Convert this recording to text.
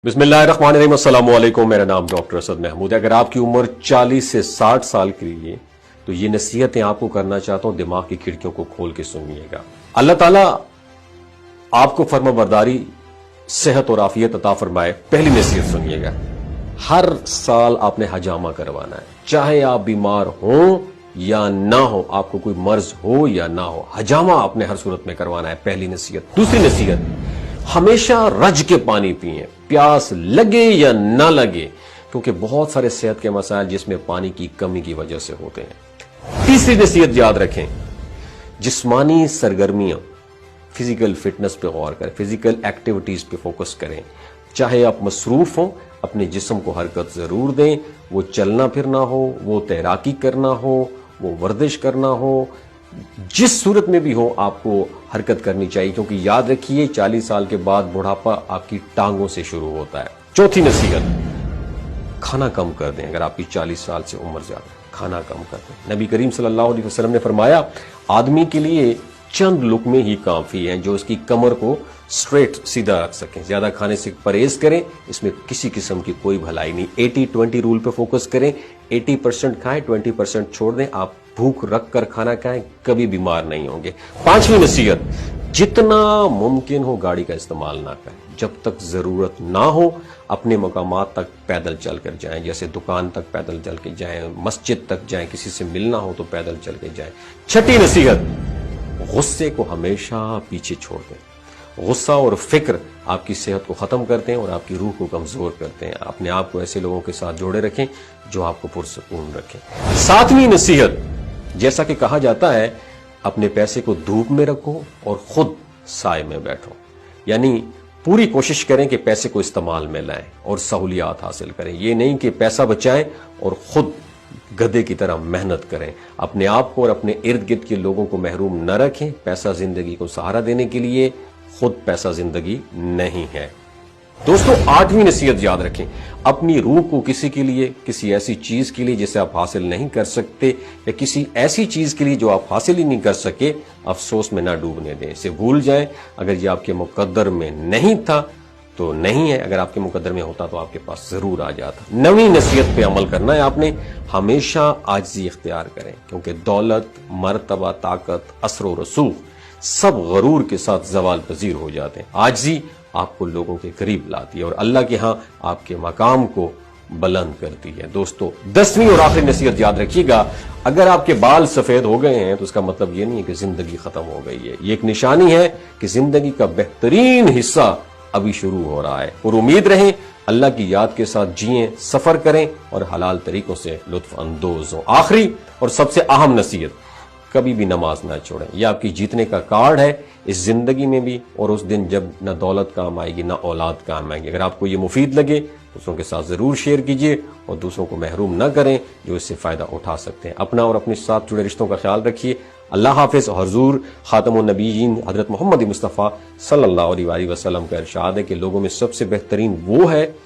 बिस्मिल्लाहिर्रहमानिर्रहीम, अस्सलाम वालेकुम। मेरा नाम डॉक्टर असद महमूद है। अगर आपकी उम्र 40 से 60 साल की है तो ये नसीहतें आपको करना चाहता हूं, दिमाग की खिड़कियों को खोल के सुनिएगा। अल्लाह ताला आपको फर्माबरदारी, सेहत और आफियत अता फरमाए। पहली नसीहत सुनिएगा, हर साल आपने हजामा करवाना है, चाहे आप बीमार हो या ना हो, आपको कोई मर्ज हो या ना हो, हजामा आपने हर सूरत में करवाना है। पहली नसीहत। दूसरी नसीहत, हमेशा रज के पानी पिए, प्यास लगे या ना लगे, क्योंकि बहुत सारे सेहत के मसाइल जिसमें पानी की कमी की वजह से होते हैं। तीसरी नसीहत याद रखें, जिस्मानी सरगर्मियां, फिजिकल फिटनेस पे गौर करें, फिजिकल एक्टिविटीज पे फोकस करें। चाहे आप मसरूफ हो, अपने जिस्म को हरकत जरूर दें। वो चलना फिरना हो, वो तैराकी करना हो, वो वर्जिश करना हो, जिस सूरत में भी हो आपको हरकत करनी चाहिए, क्योंकि याद रखिए 40 साल के बाद बुढ़ापा आपकी टांगों से शुरू होता है। चौथी नसीहत, खाना कम कर दें। अगर आपकी 40 साल से उम्र ज्यादा, खाना कम कर दें। नबी करीम सल्लल्लाहु अलैहि वसल्लम ने फरमाया, आदमी के लिए चंद लुकमे ही काफी हैं जो उसकी कमर को स्ट्रेट सीधा रख सकें। ज्यादा खाने से परहेज करें, इसमें किसी किस्म की कोई भलाई नहीं। 80-20 रूल पे फोकस करें, 80% खाएं, 20% छोड़ दें। आप भूख रख कर खाना खाएं, कभी बीमार नहीं होंगे। पांचवी नसीहत, जितना मुमकिन हो गाड़ी का इस्तेमाल ना करें। जब तक जरूरत ना हो अपने मकामात तक पैदल चल कर जाएं, जैसे दुकान तक पैदल चल के जाएं, मस्जिद तक जाएं, किसी से मिलना हो तो पैदल चल के जाएं। छठी नसीहत, गुस्से को हमेशा पीछे छोड़ दें। गुस्सा और फिक्र आपकी सेहत को खत्म करते हैं और आपकी रूह को कमजोर करते हैं। अपने आप को ऐसे लोगों के साथ जोड़े रखें जो आपको पुरसकून रखें। सातवीं नसीहत, जैसा कि कहा जाता है, अपने पैसे को धूप में रखो और खुद साए में बैठो। यानी पूरी कोशिश करें कि पैसे को इस्तेमाल में लाएं और सहूलियात हासिल करें। ये नहीं कि पैसा बचाएं और खुद गधे की तरह मेहनत करें। अपने आप को और अपने इर्द गिर्द के लोगों को महरूम न रखें। पैसा जिंदगी को सहारा देने के लिए, खुद पैसा जिंदगी नहीं है। दोस्तों, आठवीं नसीहत याद रखें, अपनी रूह को किसी के लिए, किसी ऐसी चीज के लिए जिसे आप हासिल नहीं कर सकते, या किसी ऐसी चीज के लिए जो आप हासिल ही नहीं कर सके, अफसोस में ना डूबने दें। इसे भूल जाएं। अगर ये आपके मुकद्दर में नहीं था तो नहीं है, अगर आपके मुकद्दर में होता तो आपके पास जरूर आ जाता। नवीं नसीहत पे अमल करना है आपने, हमेशा आजिज़ी इख्तियार करें, क्योंकि दौलत, मर्तबा, ताकत, असर और रसूख सब गरूर के साथ जवाल पजीर हो जाते हैं। आजिज़ी आपको लोगों के करीब लाती है और अल्लाह के यहां आपके मकाम को बुलंद करती है। दोस्तों, 10वीं और आखिरी नसीहत याद रखिएगा, अगर आपके बाल सफेद हो गए हैं तो उसका मतलब ये नहीं है कि जिंदगी खत्म हो गई है। ये एक निशानी है कि जिंदगी का बेहतरीन हिस्सा अभी शुरू हो रहा है। और उम्मीद रहे, अल्लाह की याद के साथ जिएं, सफर करें और हलाल तरीकों से लुत्फ अंदोज हो। आखिरी और सबसे अहम नसीहत, कभी भी नमाज ना छोड़ें। यह आपकी जीतने का कार्ड है, इस जिंदगी में भी और उस दिन जब ना दौलत काम आएगी ना औलाद काम आएगी। अगर आपको ये मुफीद लगे, दूसरों के साथ जरूर शेयर कीजिए और दूसरों को महरूम न करें जो इससे फायदा उठा सकते हैं। अपना और अपने साथ जुड़े रिश्तों का ख्याल रखिए। अल्लाह हाफिज। हुजूर खातमुन नबीयीन हजरत मोहम्मद मुस्तफ़ा सल्लल्लाहु अलैहि वसल्लम का इरशाद है कि लोगों में सबसे बेहतरीन वो है